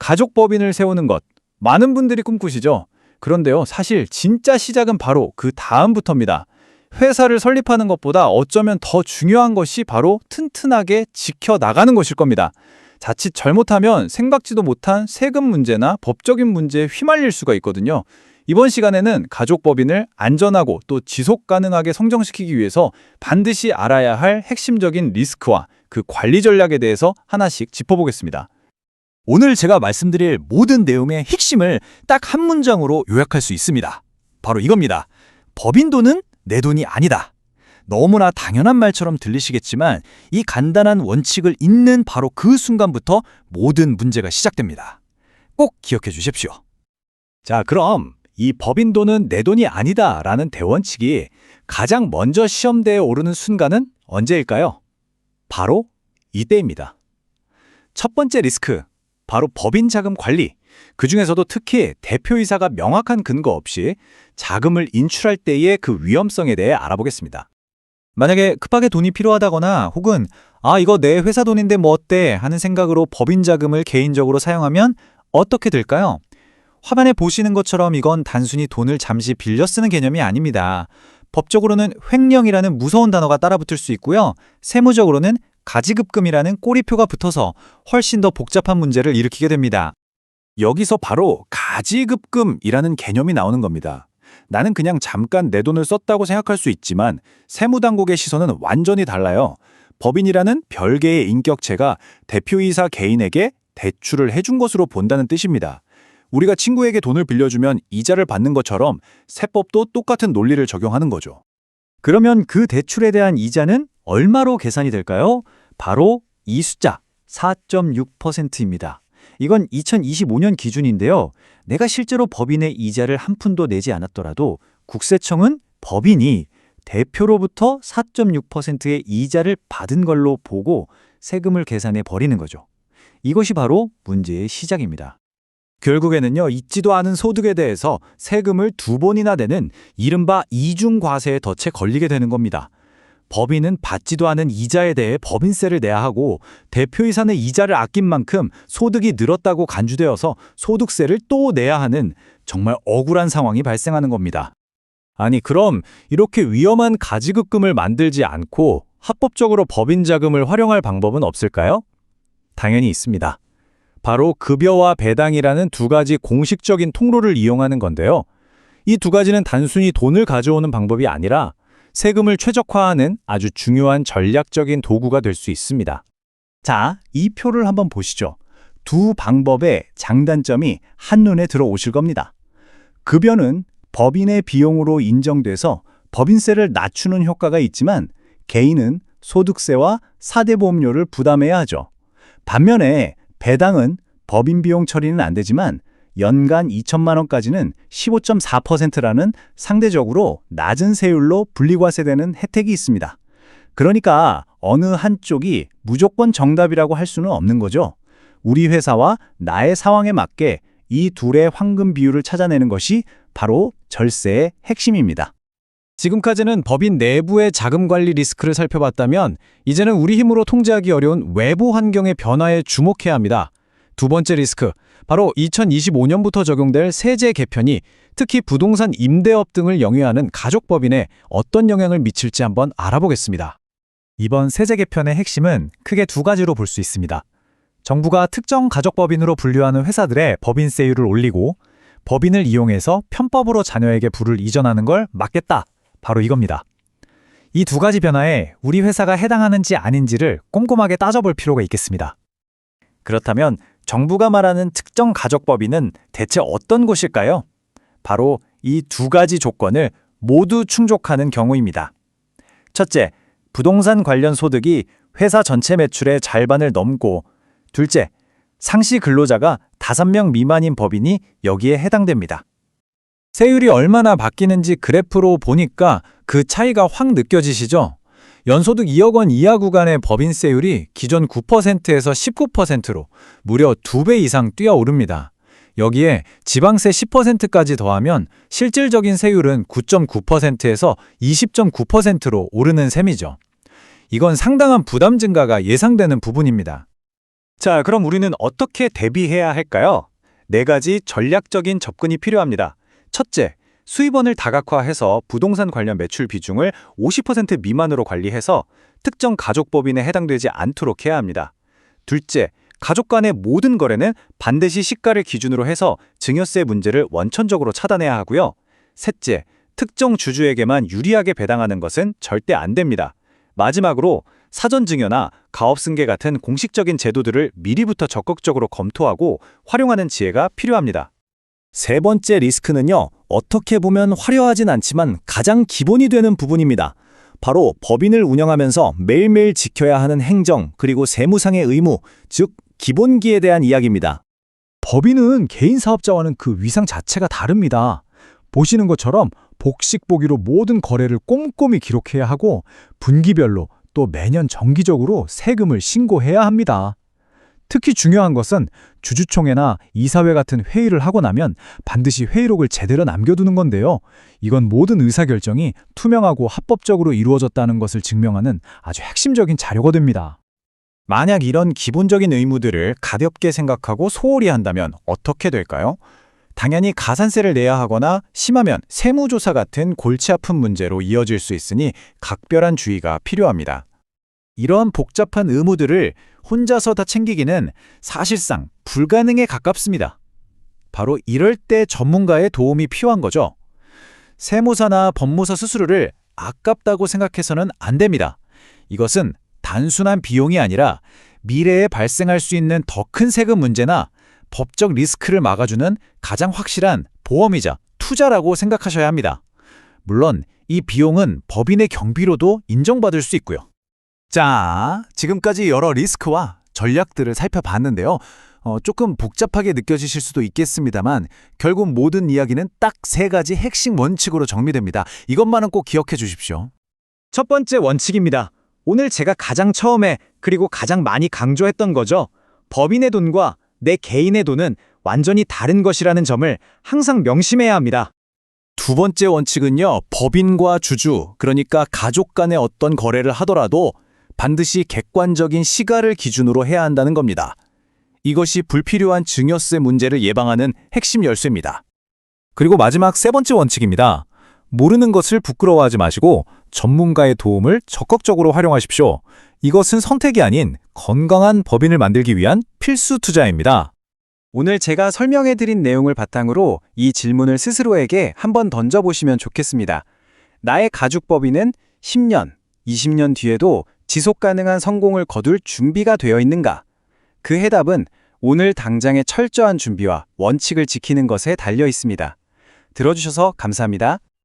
가족 법인을 세우는 것. 많은 분들이 꿈꾸시죠? 그런데요, 사실 진짜 시작은 바로 그 다음부터입니다. 회사를 설립하는 것보다 어쩌면 더 중요한 것이 바로 튼튼하게 지켜나가는 것일 겁니다. 자칫 잘못하면 생각지도 못한 세금 문제나 법적인 문제에 휘말릴 수가 있거든요. 이번 시간에는 가족법인을 안전하고 또 지속 가능하게 성장시키기 위해서 반드시 알아야 할 핵심적인 리스크와 그 관리 전략에 대해서 하나씩 짚어보겠습니다. 오늘 제가 말씀드릴 모든 내용의 핵심을 딱 한 문장으로 요약할 수 있습니다. 바로 이겁니다. 법인 돈은 내 돈이 아니다. 너무나 당연한 말처럼 들리시겠지만 이 간단한 원칙을 잊는 바로 그 순간부터 모든 문제가 시작됩니다. 꼭 기억해 주십시오. 자, 그럼 이 법인 돈은 내 돈이 아니다 라는 대원칙이 가장 먼저 시험대에 오르는 순간은 언제일까요? 바로 이때입니다. 첫 번째 리스크, 바로 법인 자금 관리. 그중에서도 특히 대표이사가 명확한 근거 없이 자금을 인출할 때의 그 위험성에 대해 알아보겠습니다. 만약에 급하게 돈이 필요하다거나 혹은 이거 내 회사 돈인데 뭐 어때 하는 생각으로 법인 자금을 개인적으로 사용하면 어떻게 될까요? 화면에 보시는 것처럼 이건 단순히 돈을 잠시 빌려 쓰는 개념이 아닙니다. 법적으로는 횡령이라는 무서운 단어가 따라붙을 수 있고요. 세무적으로는 가지급금이라는 꼬리표가 붙어서 훨씬 더 복잡한 문제를 일으키게 됩니다. 여기서 바로 가지급금이라는 개념이 나오는 겁니다. 나는 그냥 잠깐 내 돈을 썼다고 생각할 수 있지만 세무당국의 시선은 완전히 달라요. 법인이라는 별개의 인격체가 대표이사 개인에게 대출을 해준 것으로 본다는 뜻입니다. 우리가 친구에게 돈을 빌려주면 이자를 받는 것처럼 세법도 똑같은 논리를 적용하는 거죠. 그러면 그 대출에 대한 이자는 얼마로 계산이 될까요? 바로 이 숫자, 4.6%입니다. 이건 2025년 기준인데요. 내가 실제로 법인의 이자를 한 푼도 내지 않았더라도 국세청은 법인이 대표로부터 4.6%의 이자를 받은 걸로 보고 세금을 계산해 버리는 거죠. 이것이 바로 문제의 시작입니다. 결국에는요, 있지도 않은 소득에 대해서 세금을 2번이나 내는 이른바 이중과세에 덫에 걸리게 되는 겁니다. 법인은 받지도 않은 이자에 대해 법인세를 내야 하고 대표이사는 이자를 아낀 만큼 소득이 늘었다고 간주되어서 소득세를 또 내야 하는 정말 억울한 상황이 발생하는 겁니다. 아니, 그럼 이렇게 위험한 가지급금을 만들지 않고 합법적으로 법인 자금을 활용할 방법은 없을까요? 당연히 있습니다. 바로 급여와 배당이라는 두 가지 공식적인 통로를 이용하는 건데요. 이 두 가지는 단순히 돈을 가져오는 방법이 아니라 세금을 최적화하는 아주 중요한 전략적인 도구가 될 수 있습니다. 자, 이 표를 한번 보시죠. 두 방법의 장단점이 한눈에 들어오실 겁니다. 급여는 법인의 비용으로 인정돼서 법인세를 낮추는 효과가 있지만 개인은 소득세와 사대보험료를 부담해야 하죠. 반면에 배당은 법인 비용 처리는 안 되지만 연간 2천만 원까지는 15.4%라는 상대적으로 낮은 세율로 분리과세되는 혜택이 있습니다. 그러니까 어느 한쪽이 무조건 정답이라고 할 수는 없는 거죠. 우리 회사와 나의 상황에 맞게 이 둘의 황금 비율을 찾아내는 것이 바로 절세의 핵심입니다. 지금까지는 법인 내부의 자금 관리 리스크를 살펴봤다면 이제는 우리 힘으로 통제하기 어려운 외부 환경의 변화에 주목해야 합니다. 두 번째 리스크, 바로 2025년부터 적용될 세제 개편이 특히 부동산 임대업 등을 영위하는 가족법인에 어떤 영향을 미칠지 한번 알아보겠습니다. 이번 세제 개편의 핵심은 크게 두 가지로 볼 수 있습니다. 정부가 특정 가족법인으로 분류하는 회사들의 법인세율을 올리고 법인을 이용해서 편법으로 자녀에게 부를 이전하는 걸 막겠다. 바로 이겁니다. 이 두 가지 변화에 우리 회사가 해당하는지 아닌지를 꼼꼼하게 따져볼 필요가 있겠습니다. 그렇다면 정부가 말하는 특정 가족법인은 대체 어떤 곳일까요? 바로 이 두 가지 조건을 모두 충족하는 경우입니다. 첫째, 부동산 관련 소득이 회사 전체 매출의 절반을 넘고, 둘째, 상시 근로자가 5명 미만인 법인이 여기에 해당됩니다. 세율이 얼마나 바뀌는지 그래프로 보니까 그 차이가 확 느껴지시죠? 연소득 2억 원 이하 구간의 법인세율이 기존 9%에서 19%로 무려 2배 이상 뛰어오릅니다. 여기에 지방세 10%까지 더하면 실질적인 세율은 9.9%에서 20.9%로 오르는 셈이죠. 이건 상당한 부담 증가가 예상되는 부분입니다. 자, 그럼 우리는 어떻게 대비해야 할까요? 네 가지 전략적인 접근이 필요합니다. 첫째, 수입원을 다각화해서 부동산 관련 매출 비중을 50% 미만으로 관리해서 특정 가족법인에 해당되지 않도록 해야 합니다. 둘째, 가족 간의 모든 거래는 반드시 시가를 기준으로 해서 증여세 문제를 원천적으로 차단해야 하고요. 셋째, 특정 주주에게만 유리하게 배당하는 것은 절대 안 됩니다. 마지막으로 사전 증여나 가업 승계 같은 공식적인 제도들을 미리부터 적극적으로 검토하고 활용하는 지혜가 필요합니다. 세 번째 리스크는요, 어떻게 보면 화려하진 않지만 가장 기본이 되는 부분입니다. 바로 법인을 운영하면서 매일매일 지켜야 하는 행정 그리고 세무상의 의무, 즉 기본기에 대한 이야기입니다. 법인은 개인 사업자와는 그 위상 자체가 다릅니다. 보시는 것처럼 복식복이로 모든 거래를 꼼꼼히 기록해야 하고 분기별로 또 매년 정기적으로 세금을 신고해야 합니다. 특히 중요한 것은 주주총회나 이사회 같은 회의를 하고 나면 반드시 회의록을 제대로 남겨두는 건데요. 이건 모든 의사결정이 투명하고 합법적으로 이루어졌다는 것을 증명하는 아주 핵심적인 자료가 됩니다. 만약 이런 기본적인 의무들을 가볍게 생각하고 소홀히 한다면 어떻게 될까요? 당연히 가산세를 내야 하거나 심하면 세무조사 같은 골치 아픈 문제로 이어질 수 있으니 각별한 주의가 필요합니다. 이러한 복잡한 의무들을 혼자서 다 챙기기는 사실상 불가능에 가깝습니다. 바로 이럴 때 전문가의 도움이 필요한 거죠. 세무사나 법무사 스스로를 아깝다고 생각해서는 안 됩니다. 이것은 단순한 비용이 아니라 미래에 발생할 수 있는 더 큰 세금 문제나 법적 리스크를 막아주는 가장 확실한 보험이자 투자라고 생각하셔야 합니다. 물론 이 비용은 법인의 경비로도 인정받을 수 있고요. 자, 지금까지 여러 리스크와 전략들을 살펴봤는데요. 조금 복잡하게 느껴지실 수도 있겠습니다만 결국 모든 이야기는 딱 세 가지 핵심 원칙으로 정리됩니다. 이것만은 꼭 기억해 주십시오. 첫 번째 원칙입니다. 오늘 제가 가장 처음에 그리고 가장 많이 강조했던 거죠. 법인의 돈과 내 개인의 돈은 완전히 다른 것이라는 점을 항상 명심해야 합니다. 두 번째 원칙은요, 법인과 주주, 그러니까 가족 간의 어떤 거래를 하더라도 반드시 객관적인 시가를 기준으로 해야 한다는 겁니다. 이것이 불필요한 증여세 문제를 예방하는 핵심 열쇠입니다. 그리고 마지막 세 번째 원칙입니다. 모르는 것을 부끄러워하지 마시고 전문가의 도움을 적극적으로 활용하십시오. 이것은 선택이 아닌 건강한 법인을 만들기 위한 필수 투자입니다. 오늘 제가 설명해드린 내용을 바탕으로 이 질문을 스스로에게 한번 던져보시면 좋겠습니다. 나의 가죽법인은 10년, 20년 뒤에도 지속 가능한 성공을 거둘 준비가 되어 있는가? 그 해답은 오늘 당장의 철저한 준비와 원칙을 지키는 것에 달려 있습니다. 들어주셔서 감사합니다.